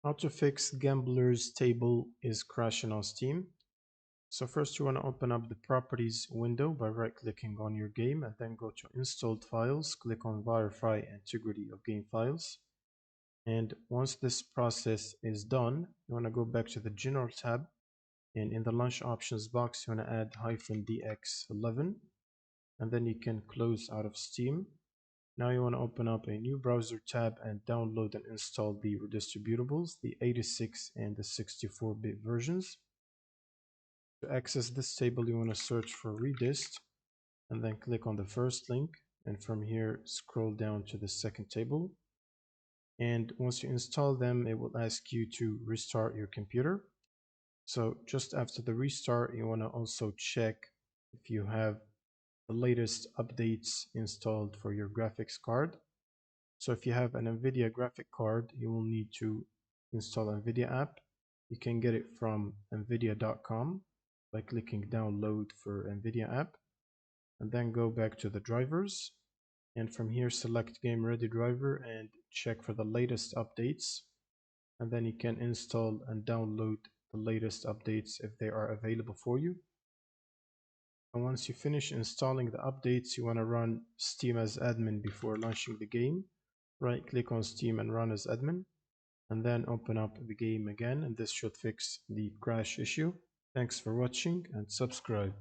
How to fix Gambler's Table is crashing on Steam. So first you want to open up the properties window by right clicking on your game and then go to installed files, click on verify integrity of game files. And once this process is done, you want to go back to the general tab, and in the launch options box you want to add -dx11, and then you can close out of Steam. Now you want to open up a new browser tab and download and install the redistributables, the 86 and the 64-bit versions. To access this table, you want to search for redist and then click on the first link, and from here scroll down to the second table. And once you install them, it will ask you to restart your computer. So just after the restart, you want to also check if you have the latest updates installed for your graphics card. So if you have an NVIDIA graphic card, you will need to install NVIDIA app. You can get it from nvidia.com by clicking download for NVIDIA app, and then go back to the drivers. And from here, select Game Ready driver and check for the latest updates. And then you can install and download the latest updates if they are available for you. And once you finish installing the updates, you want to run Steam as admin before launching the game. Right click on Steam and run as admin, and then open up the game again, and this should fix the crash issue. Thanks for watching and subscribe.